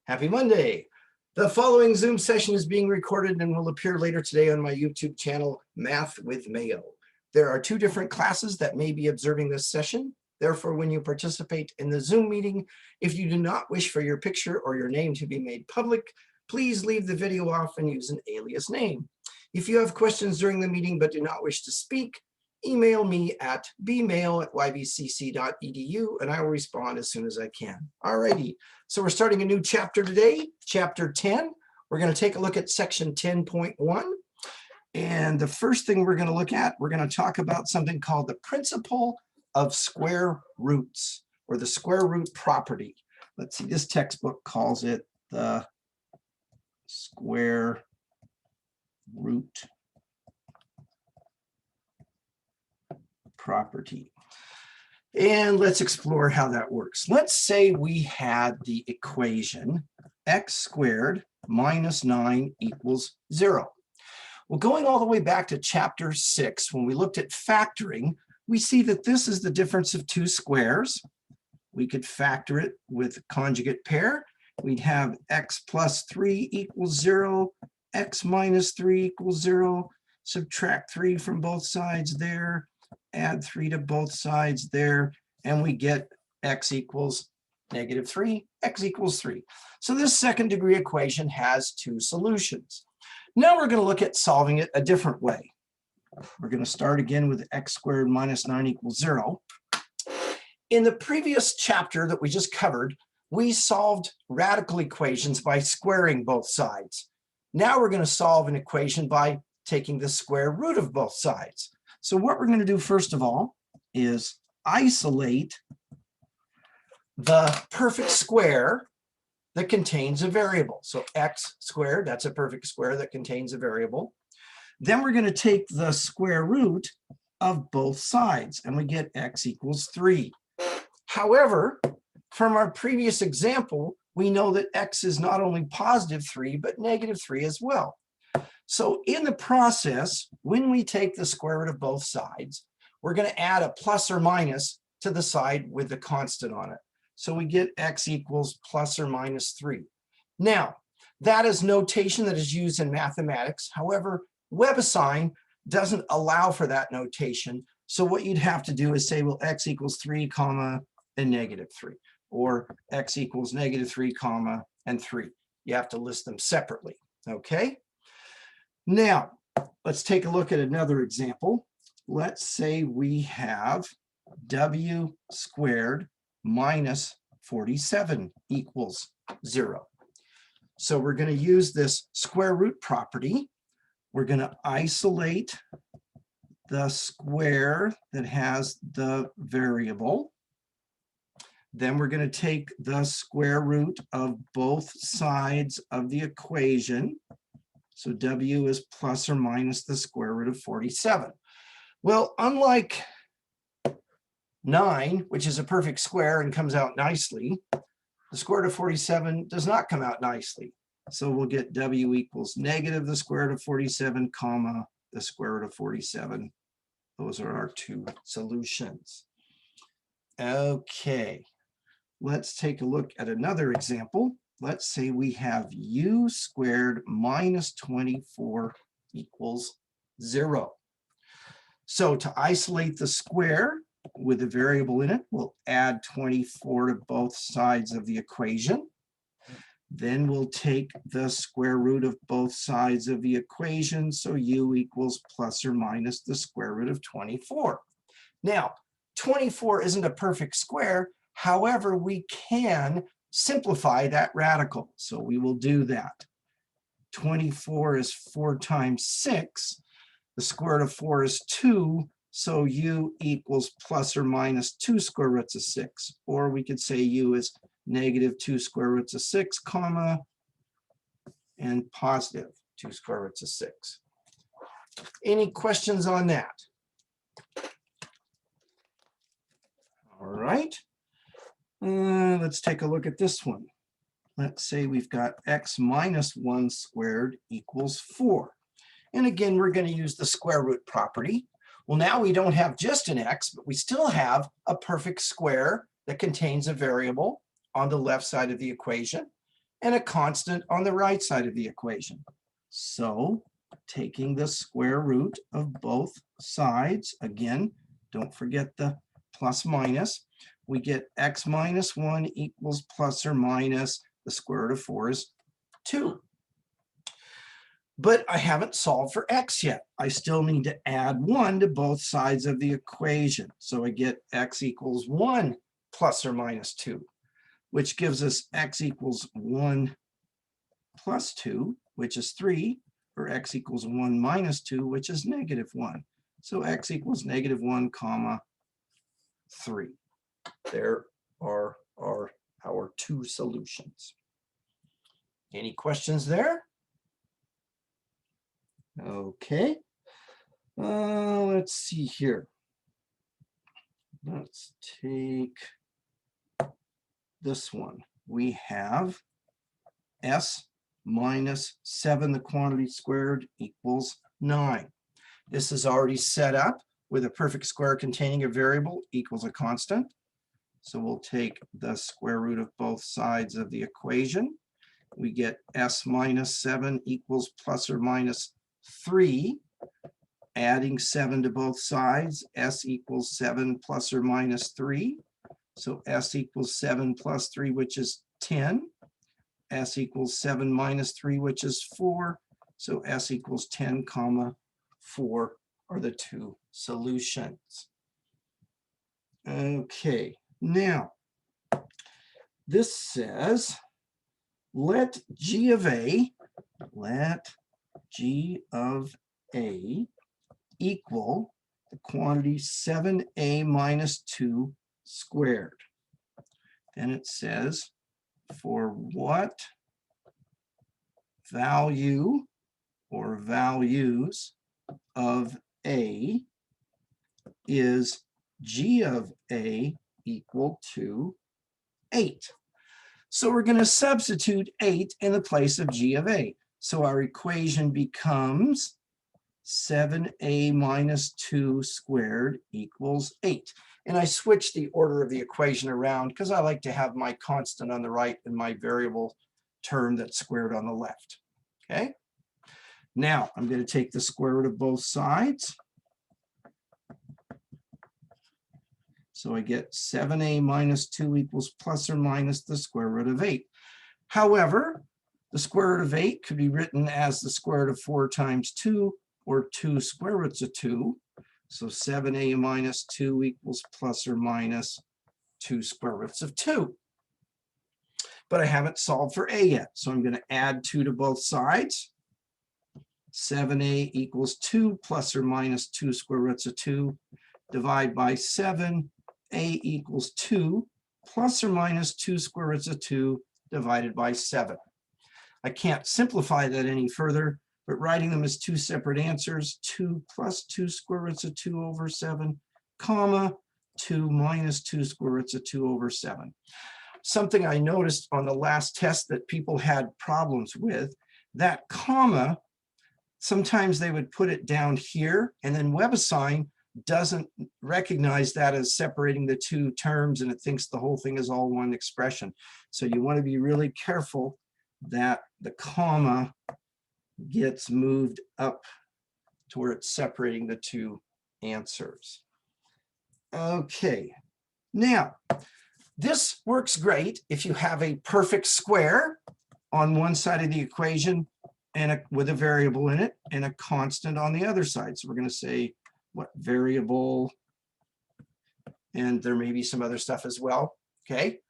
Happy Monday. The following Zoom session is being recorded and will appear later today on my YouTube channel, Math with Mayo. There are two different classes that may be observing this session. Therefore, when you participate in the Zoom meeting, if you do not wish for your picture or your name to be made public, please leave the video off and use an alias name. If you have questions during the meeting but do not wish to speak, email me at bmail@ybcc.edu and I will respond as soon as I can. Alrighty, so we're starting a new chapter today, chapter 10. We're going to take a look at section 10.1. And the first thing we're going to look at, we're going to talk about something called the principle of square roots, or the square root property. Let's see, this textbook calls it the square root property. And let's explore how that works. Let's say we had the equation x squared minus 9 equals 0. Well, going all the way back to chapter 6, when we looked at factoring, we see that this is the difference of two squares. We could factor it with conjugate pair. We'd have x plus 3 equals 0, x minus 3 equals 0, subtract 3 from both sides there, add 3 to both sides there, and we get x equals negative 3, x equals 3. So this second degree equation has two solutions. Now we're going to look at solving it a different way. We're going to start again with x squared minus 9 equals 0. In the previous chapter that we just covered, we solved radical equations by squaring both sides. Now we're going to solve an equation by taking the square root of both sides. So what we're going to do first of all is isolate the perfect square that contains a variable. So x squared, that's a perfect square that contains a variable. Then we're going to take the square root of both sides, and we get x equals 3. However, from our previous example, we know that x is not only positive 3, but negative 3 as well. So in the process, when we take the square root of both sides, we're going to add a plus or minus to the side with the constant on it. So we get x equals plus or minus 3. Now, that is notation that is used in mathematics. However, WebAssign doesn't allow for that notation. So what you'd have to do is say, well, x equals 3, comma, and negative 3. Or x equals negative 3, comma, and 3. You have to list them separately, okay? Now, let's take a look at another example. Let's say we have w squared minus 47 equals 0. So we're going to use this square root property. We're going to isolate the square that has the variable. Then we're going to take the square root of both sides of the equation. So w is plus or minus the square root of 47. Well, unlike 9, which is a perfect square and comes out nicely, the square root of 47 does not come out nicely. So we'll get w equals negative the square root of 47, comma, the square root of 47. Those are our two solutions. Okay, let's take a look at another example. Let's say we have u squared minus 24 equals 0. So to isolate the square with a variable in it, we'll add 24 to both sides of the equation. Then we'll take the square root of both sides of the equation. So u equals plus or minus the square root of 24. Now, 24 isn't a perfect square. However, we can simplify that radical. So we will do that. 24 is 4 times 6. The square root of 4 is 2. So u equals plus or minus 2 square roots of 6. Or we could say u is negative 2 square roots of 6, comma, and positive 2 square roots of 6. Any questions on that? All right. Let's take a look at this one. Let's say we've got x minus 1 squared equals 4. And again, we're going to use the square root property. Well, now we don't have just an x, but we still have a perfect square that contains a variable on the left side of the equation. and a constant on the right side of the equation. So taking the square root of both sides, again, don't forget the plus minus, we get x minus 1 equals plus or minus the square root of 4 is 2. But I haven't solved for x yet. I still need to add 1 to both sides of the equation. So I get x equals 1 plus or minus 2, which gives us x equals 1 plus 2, which is 3, or x equals 1 minus 2, which is negative 1. So x equals negative 1 comma 3. There are our two solutions. Any questions there? Okay. Let's see here. Let's take this one. We have s minus 7, the quantity squared, equals 9. This is already set up with a perfect square containing a variable equals a constant. So we'll take the square root of both sides of the equation. We get s minus 7 equals plus or minus 3. Adding 7 to both sides, s equals 7 plus or minus 3. So s equals 7 plus 3, which is 10. S equals 7 minus 3, which is 4. So s equals 10 comma 4 are the two solutions. Okay, now this says let g of a equal the quantity 7a minus 2 squared. Then it says for what value or values of a is g of a equal to 8. So we're going to substitute 8 in the place of g of a. So our equation becomes 7a minus 2 squared equals 8. And I switched the order of the equation around because I like to have my constant on the right and my variable term that's squared on the left. Okay. Now I'm going to take the square root of both sides. So I get 7a minus 2 equals plus or minus the square root of 8. However, the square root of 8 could be written as the square root of 4 times 2, or 2 square roots of 2. So 7a minus 2 equals plus or minus 2 square roots of 2. But I haven't solved for a yet, so I'm going to add 2 to both sides. 7a equals 2 plus or minus 2 square roots of 2. Divide by 7, a equals 2 plus or minus 2 square roots of 2 divided by 7. I can't simplify that any further, but writing them as two separate answers, 2 plus 2 square roots of 2 over 7, comma, 2 minus 2 square roots of 2 over 7. Something I noticed on the last test that people had problems with, that comma, sometimes they would put it down here, and then WebAssign doesn't recognize that as separating the two terms, and it thinks the whole thing is all one expression. So you want to be really careful that the comma gets moved up to where it's separating the two answers. Okay, now this works great if you have a perfect square on one side of the equation and with a variable in it and a constant on the other side. So we're going to say what variable, and there may be some other stuff as well. Okay,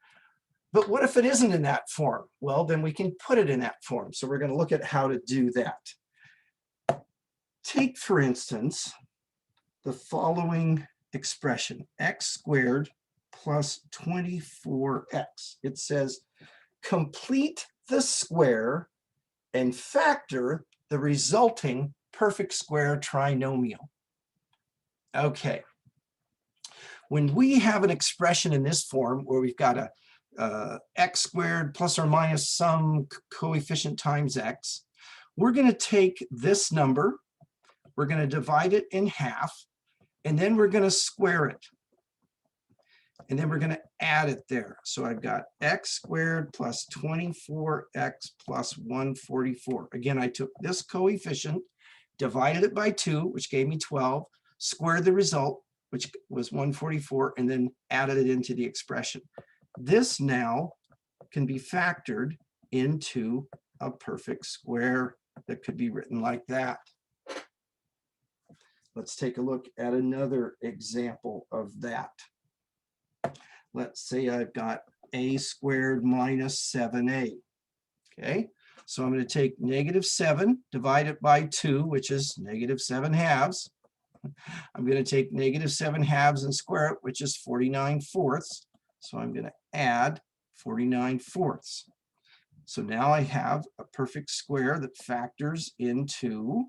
but what if it isn't in that form? Well, then we can put it in that form. So we're going to look at how to do that. Take, for instance, the following expression, x squared plus 24x. It says, complete the square and factor the resulting perfect square trinomial. Okay. When we have an expression in this form where we've got a x squared plus or minus some coefficient times x, we're going to take this number, we're going to divide it in half, and then we're going to square it. and then we're going to add it there. So I've got x squared plus 24x plus 144. Again, I took this coefficient, divided it by 2, which gave me 12, squared the result, which was 144, and then added it into the expression. This now can be factored into a perfect square that could be written like that. Let's take a look at another example of that. Let's say I've got a squared minus 7a. Okay, so I'm going to take -7, divide it by 2, which is -7/2. I'm going to take -7/2 and square it, which is 49/4. So I'm going to add 49/4. So now I have a perfect square that factors into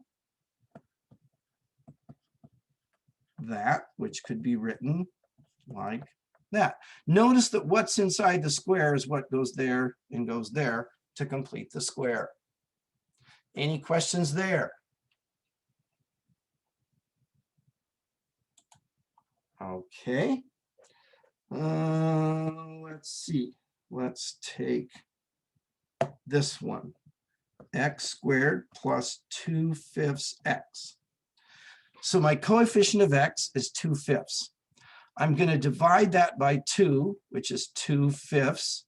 that, which could be written like that. Notice that what's inside the square is what goes there and goes there to complete the square. Any questions there? Okay. Let's see. Let's take this one. X squared plus 2/5 x. So my coefficient of x is 2/5. I'm going to divide that by 2, which is 2/5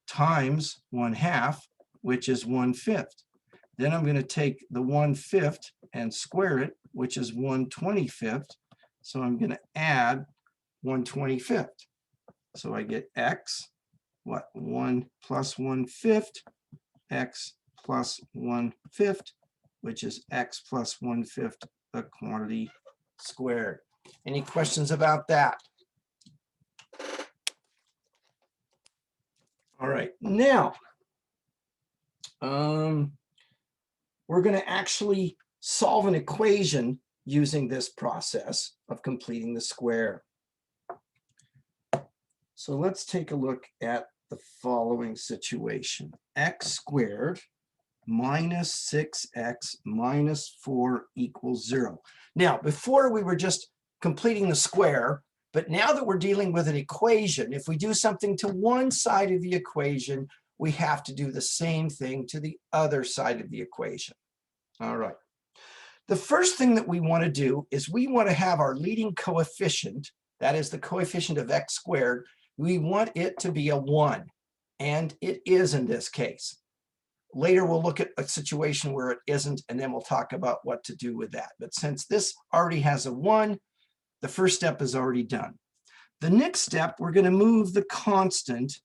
times 1/2, which is 1/5. Then I'm going to take the 1/5 and square it, which is 1/25. So I'm going to add 1/25. So I get x, 1 plus 1/5, x plus 1/5, which is x plus 1/5, the quantity squared. Any questions about that? All right, now we're going to actually solve an equation using this process of completing the square. So let's take a look at the following situation. X squared minus 6x minus 4 equals 0. Now, before we were just completing the square, but now that we're dealing with an equation, if we do something to one side of the equation, we have to do the same thing to the other side of the equation. All right. The first thing that we want to do is we want to have our leading coefficient, that is the coefficient of x squared, we want it to be a 1, and it is in this case. Later, we'll look at a situation where it isn't, and then we'll talk about what to do with that. But since this already has a 1, the first step is already done. The next step, we're going to move the constant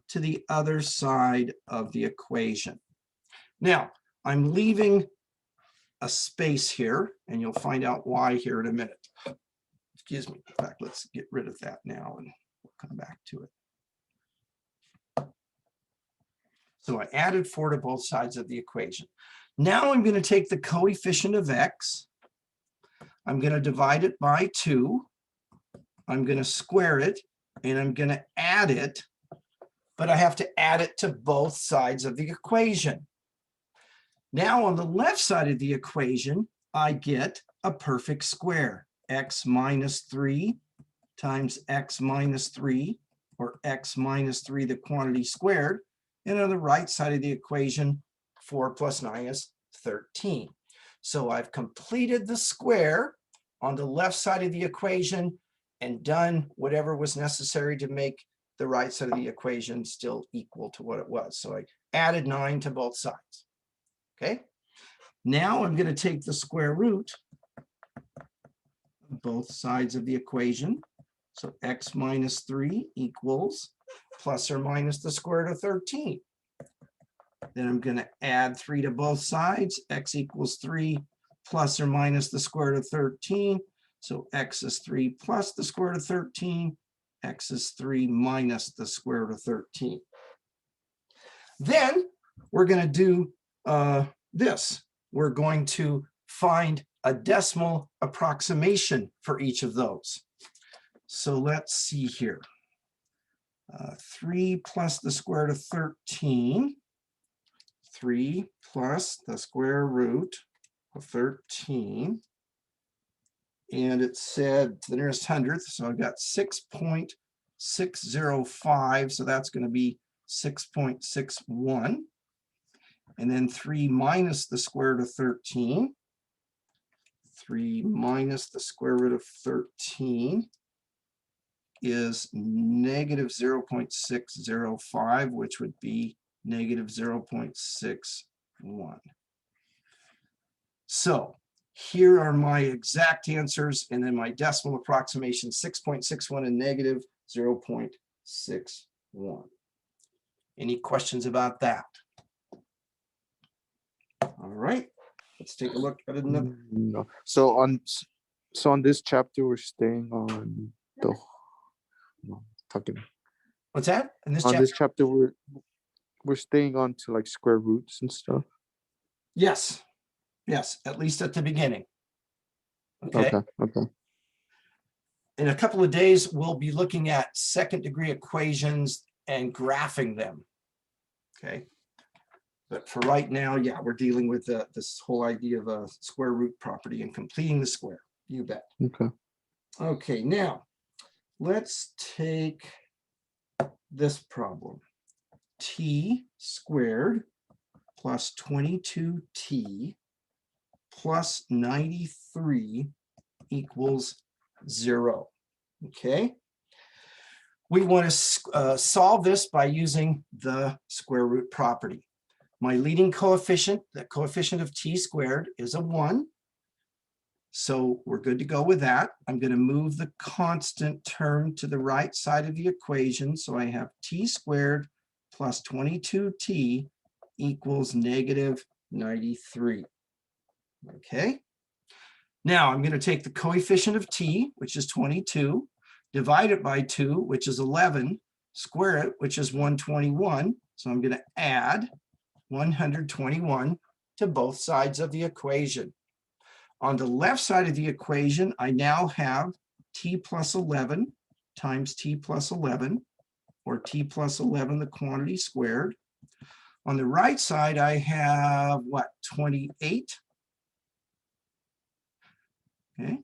to the other side of the equation. Now, I'm leaving a space here, and you'll find out why here in a minute. Excuse me. In fact, let's get rid of that now, and we'll come back to it. So I added 4 to both sides of the equation. Now I'm going to take the coefficient of x. I'm going to divide it by 2. I'm going to square it, and I'm going to add it, but I have to add it to both sides of the equation. Now on the left side of the equation, I get a perfect square. X minus 3 times x minus 3, or x minus 3, the quantity squared. And on the right side of the equation, 4 plus 9 is 13. So I've completed the square on the left side of the equation and done whatever was necessary to make the right side of the equation still equal to what it was. So I added 9 to both sides. Okay. Now I'm going to take the square root of both sides of the equation. So x minus 3 equals plus or minus the square root of 13. Then I'm going to add 3 to both sides. X equals 3 plus or minus the square root of 13. So x is 3 plus the square root of 13. X is 3 minus the square root of 13. Then we're going to do this. We're going to find a decimal approximation for each of those. So let's see here. 3 plus the square root of 13. 3 plus the square root of 13 and it said the nearest hundredth, so I've got 6.605, so that's going to be 6.61. And then 3 minus the square root of 13. 3 minus the square root of 13 is negative 0.605, which would be negative 0.61. So here are my exact answers, and then my decimal approximation, 6.61 and negative 0.61. Any questions about that? All right, let's take a look at another. No. So on this chapter, we're staying on the talking. What's that? In this On chapter? this chapter, we're staying on to like square roots and stuff. Yes, yes, at least at the beginning. Okay. Okay. In a couple of days, we'll be looking at second degree equations and graphing them. Okay. But for right now, yeah, we're dealing with this whole idea of a square root property and completing the square. You bet. Okay. Okay, now let's take this problem. T squared plus 22t plus 93 equals 0. Okay. We want to solve this by using the square root property. My leading coefficient, the coefficient of t squared, is a 1. So we're good to go with that. I'm going to move the constant term to the right side of the equation. So I have t squared plus 22t equals negative 93. Okay. Now I'm going to take the coefficient of t, which is 22, divide it by 2, which is 11, square it, which is 121. So I'm going to add 121 to both sides of the equation. On the left side of the equation, I now have t plus 11 times t plus 11, or t plus 11, the quantity squared. On the right side, I have what, 28? Okay.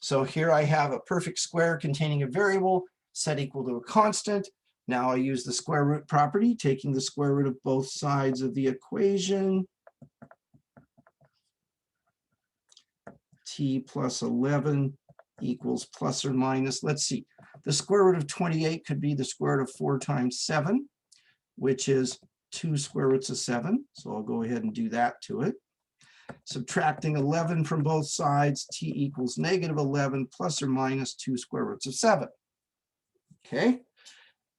So here I have a perfect square containing a variable set equal to a constant. Now I use the square root property, taking the square root of both sides of the equation. T plus 11 equals plus or minus, let's see, the square root of 28 could be the square root of 4 times 7, which is 2 square roots of 7. So I'll go ahead and do that to it. Subtracting 11 from both sides, t equals negative 11 plus or minus 2 square roots of 7. Okay,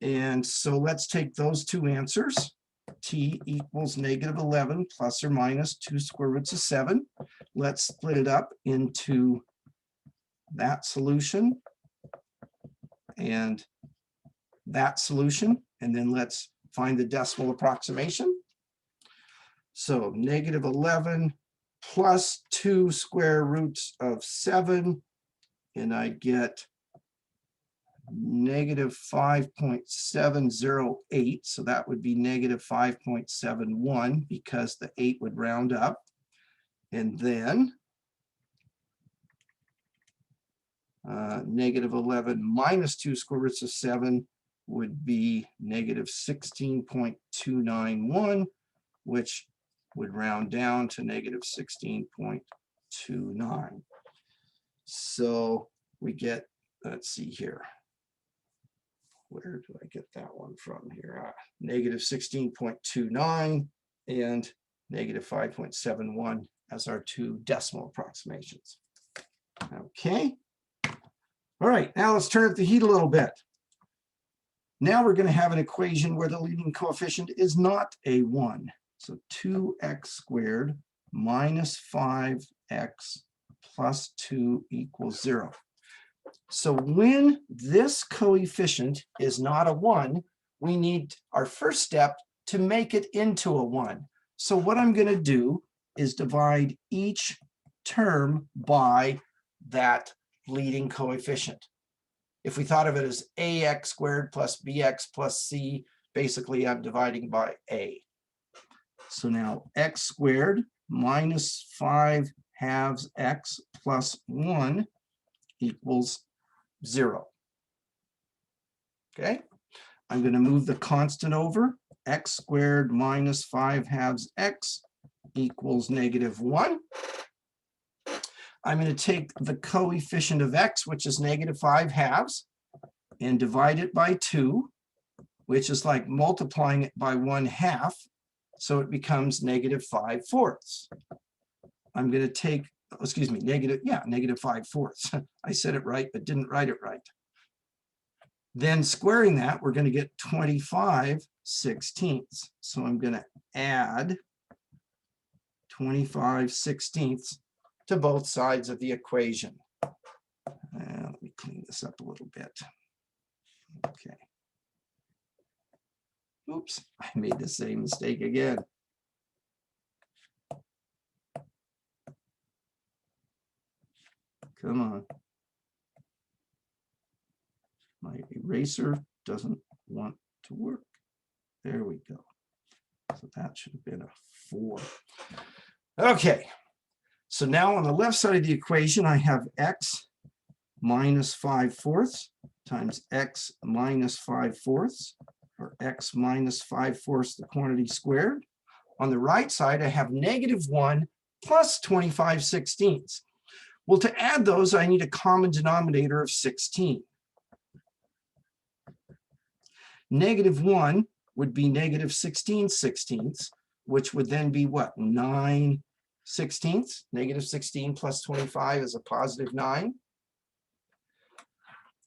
and so let's take those two answers. T equals negative 11 plus or minus 2 square roots of 7. Let's split it up into that solution and that solution, and then let's find the decimal approximation. So negative 11 plus 2 square roots of 7, and I get negative 5.708. So that would be negative 5.71 because the 8 would round up. And then negative 11 minus 2 square roots of 7 would be negative 16.291, which would round down to negative 16.29. So we get, let's see here. Where do I get that one from here? Negative 16.29 and negative 5.71 as our two decimal approximations. Okay. All right, now let's turn up the heat a little bit. Now we're going to have an equation where the leading coefficient is not a 1. So 2x squared minus 5x plus 2 equals 0. So when this coefficient is not a 1, we need our first step to make it into a 1. So what I'm going to do is divide each term by that leading coefficient. If we thought of it as ax squared plus bx plus c, basically I'm dividing by a. So now x squared minus 5 halves x plus 1 equals 0. Okay, I'm going to move the constant over. X squared minus 5 halves x equals -1. I'm going to take the coefficient of x, which is -5 halves, and divide it by 2, which is like multiplying it by 1/2. So it becomes -5/4. I'm going to take, excuse me, -5/4. I said it right, but didn't write it right. Then squaring that, we're going to get 25/16. So I'm going to add 25/16 to both sides of the equation. Let me clean this up a little bit. Okay. Oops, I made the same mistake again. Come on. My eraser doesn't want to work. There we go. So that should have been a 4. Okay. So now on the left side of the equation, I have x minus 5/4 times x minus 5/4, or x minus 5/4 the quantity squared. On the right side, I have -1 plus 25/16. Well, to add those, I need a common denominator of 16. -1 would be -16/16, which would then be what? 9/16. -16 plus 25 is a +9.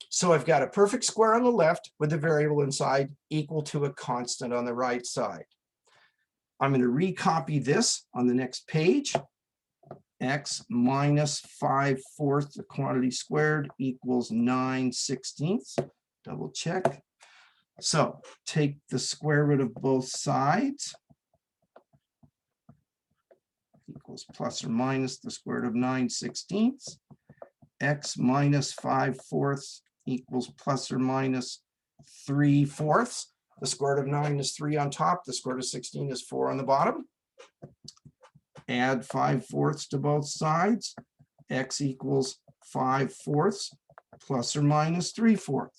So I've got a perfect square on the left with a variable inside equal to a constant on the right side. I'm going to recopy this on the next page. X minus 5/4 the quantity squared equals 9/16. Double check. So take the square root of both sides. Equals plus or minus the square root of 9/16. X minus 5/4 equals plus or minus 3/4. The square root of 9 is 3 on top. The square root of 16 is 4 on the bottom. Add 5/4 to both sides. X equals 5/4 plus or minus 3/4.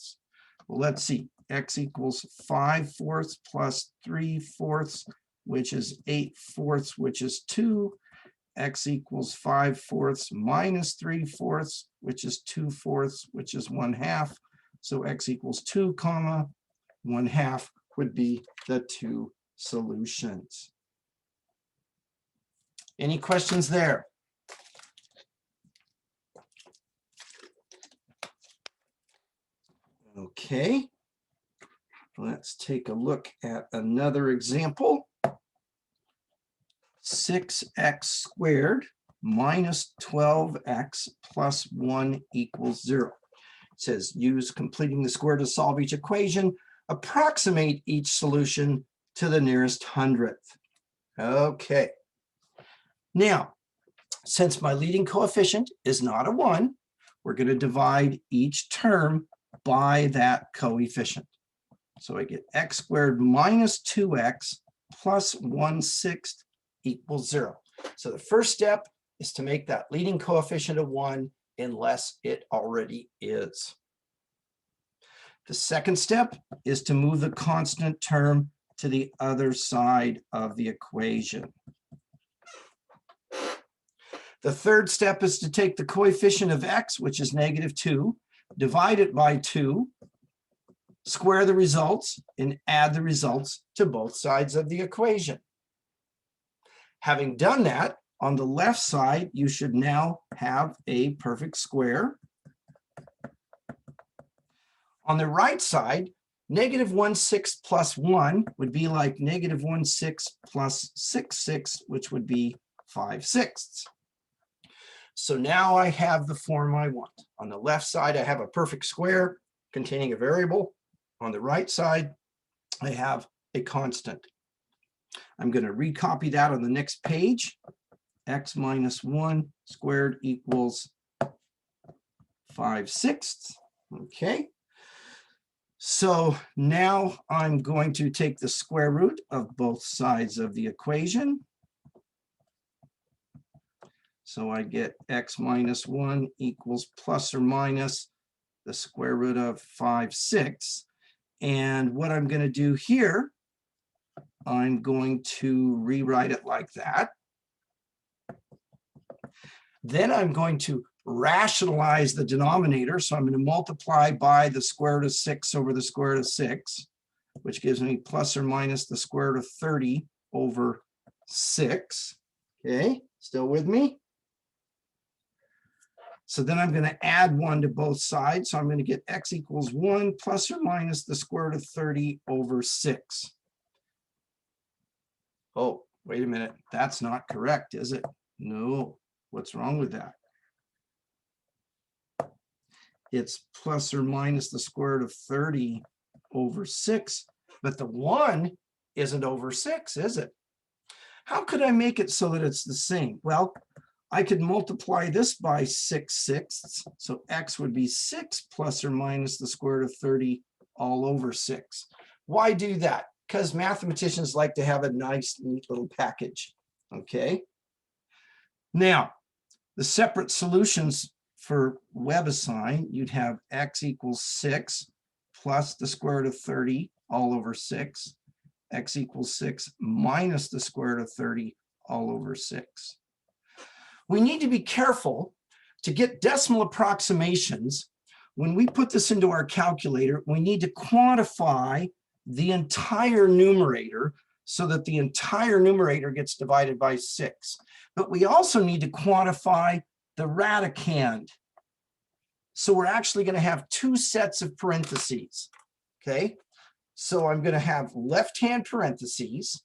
Well, let's see. X equals 5/4 plus 3/4, which is 8/4, which is 2. X equals 5/4 minus 3/4, which is 2/4, which is 1/2. So X equals 2, 1/2 would be the two solutions. Any questions there? Okay, let's take a look at another example. 6x squared minus 12x plus 1 equals 0. It says use completing the square to solve each equation. Approximate each solution to the nearest hundredth. Okay. Now, since my leading coefficient is not a 1, we're going to divide each term by that coefficient. So I get x squared minus 2x plus 1/6 equals 0. So the first step is to make that leading coefficient of 1 unless it already is. The second step is to move the constant term to the other side of the equation. The third step is to take the coefficient of x, which is -2, divide it by 2, square the results, and add the results to both sides of the equation. Having done that, on the left side, you should now have a perfect square. On the right side, -1/6 plus 1 would be like -1/6 plus 6/6, which would be 5/6. So now I have the form I want. On the left side, I have a perfect square containing a variable. On the right side, I have a constant. I'm going to recopy that on the next page. X minus 1 squared equals 5/6. Okay. So now I'm going to take the square root of both sides of the equation. So I get x minus 1 equals plus or minus the square root of 5/6. And what I'm going to do here, I'm going to rewrite it like that. Then I'm going to rationalize the denominator. So I'm going to multiply by the square root of 6 over the square root of 6, which gives me plus or minus the square root of 30 over 6. Okay, still with me? So then I'm going to add 1 to both sides. So I'm going to get x equals 1 plus or minus the square root of 30 over 6. Oh, wait a minute. That's not correct, is it? No. What's wrong with that? It's plus or minus the square root of 30 over 6, but the 1 isn't over 6, is it? How could I make it so that it's the same? Well, I could multiply this by 6/6, so x would be 6 plus or minus the square root of 30 all over 6. Why do that? Because mathematicians like to have a nice, neat little package, okay? Now, the separate solutions for WebAssign, you'd have x equals 6 plus the square root of 30 all over 6, x equals 6 minus the square root of 30 all over 6. We need to be careful to get decimal approximations. When we put this into our calculator, we need to quantify the entire numerator so that the entire numerator gets divided by 6. But we also need to quantify the radicand. So we're actually going to have 2 sets of parentheses. Okay, so I'm going to have left-hand parentheses,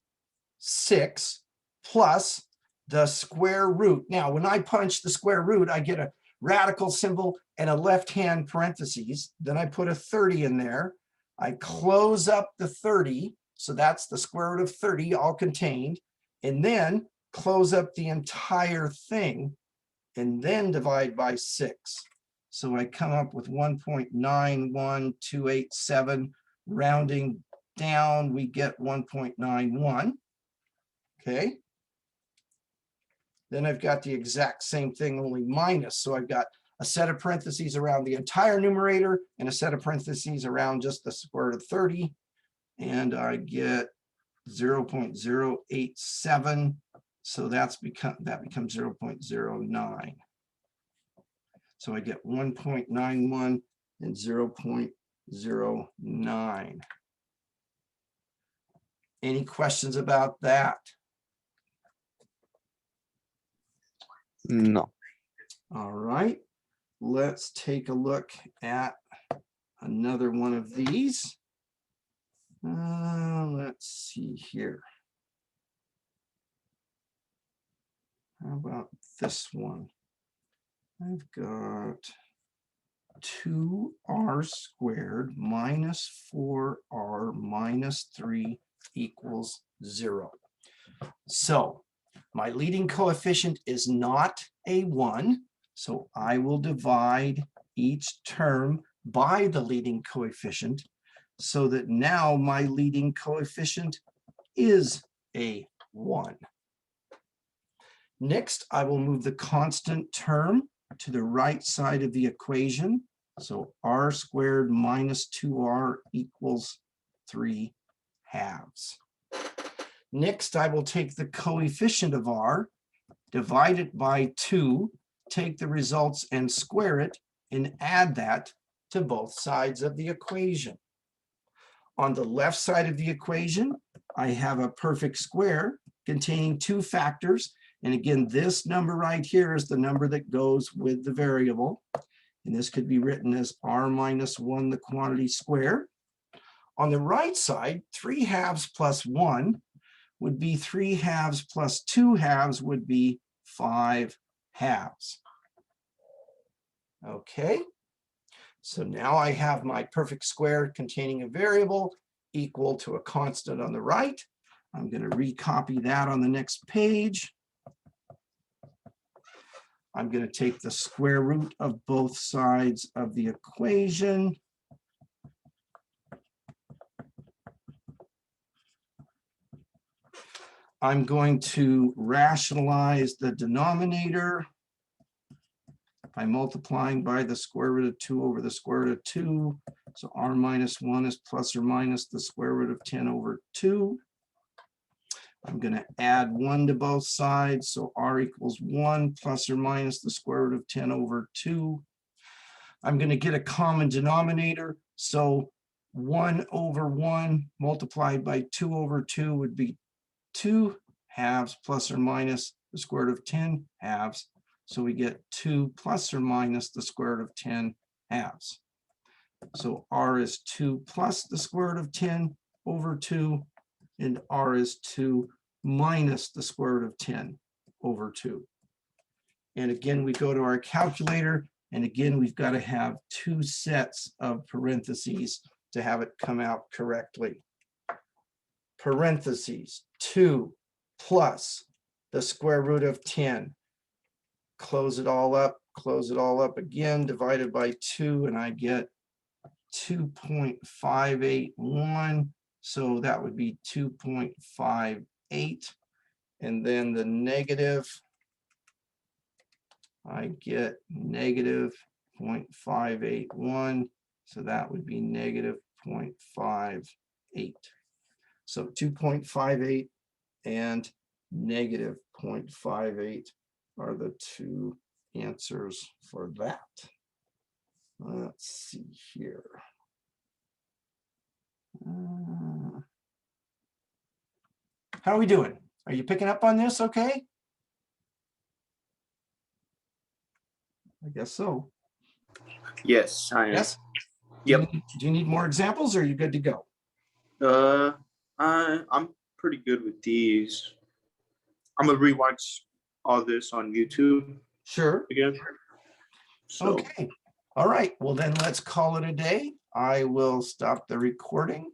6 plus the square root. Now, when I punch the square root, I get a radical symbol and a left-hand parentheses. Then I put a 30 in there. I close up the 30. So that's the square root of 30 all contained. And then close up the entire thing and then divide by 6. So I come up with 1.91287. Rounding down, we get 1.91. Okay. Then I've got the exact same thing, only minus. So I've got a set of parentheses around the entire numerator and a set of parentheses around just the square root of 30. And I get 0.087. So that becomes 0.09. So I get 1.91 and 0.09. Any questions about that? No. All right, let's take a look at another one of these. Let's see here. How about this one? I've got 2r squared minus 4r minus 3 equals 0. So my leading coefficient is not a 1, so I will divide each term by the leading coefficient so that now my leading coefficient is a 1. Next, I will move the constant term to the right side of the equation. So r squared minus 2r equals 3/2. Next, I will take the coefficient of r, divide it by 2, take the results and square it, and add that to both sides of the equation. On the left side of the equation, I have a perfect square containing 2 factors. And again, this number right here is the number that goes with the variable. And this could be written as r minus 1, the quantity squared. On the right side, 3/2 plus 1 would be 3/2 plus 2/2 would be 5/2. Okay, so now I have my perfect square containing a variable equal to a constant on the right. I'm going to recopy that on the next page. I'm going to take the square root of both sides of the equation. I'm going to rationalize the denominator by multiplying by the square root of 2 over the square root of 2. So r minus 1 is plus or minus the square root of 10 over 2. I'm going to add 1 to both sides. So r equals 1 plus or minus the square root of 10 over 2. I'm going to get a common denominator. So 1 over 1 multiplied by 2 over 2 would be 2 halves plus or minus the square root of 10 halves. So we get 2 plus or minus the square root of 10 halves. So r is 2 plus the square root of 10 over 2, and r is 2 minus the square root of 10 over 2. And again, we go to our calculator, and again, we've got to have 2 sets of parentheses to have it come out correctly. Parentheses, 2 plus the square root of 10. Close it all up again, divided by 2, and I get 2.581. So that would be 2.58. And then the negative, I get negative 0.581. So that would be negative 0.58. So 2.58 and negative 0.58 are the 2 answers for that. Let's see here. How are we doing? Are you picking up on this okay? I guess so. Yes, I am. Yes? Yep. Do you need more examples, or are you good to go? I'm pretty good with these. I'm gonna rewatch all this on YouTube Sure. again. So. Okay. All right. Well, then let's call it a day. I will stop the recording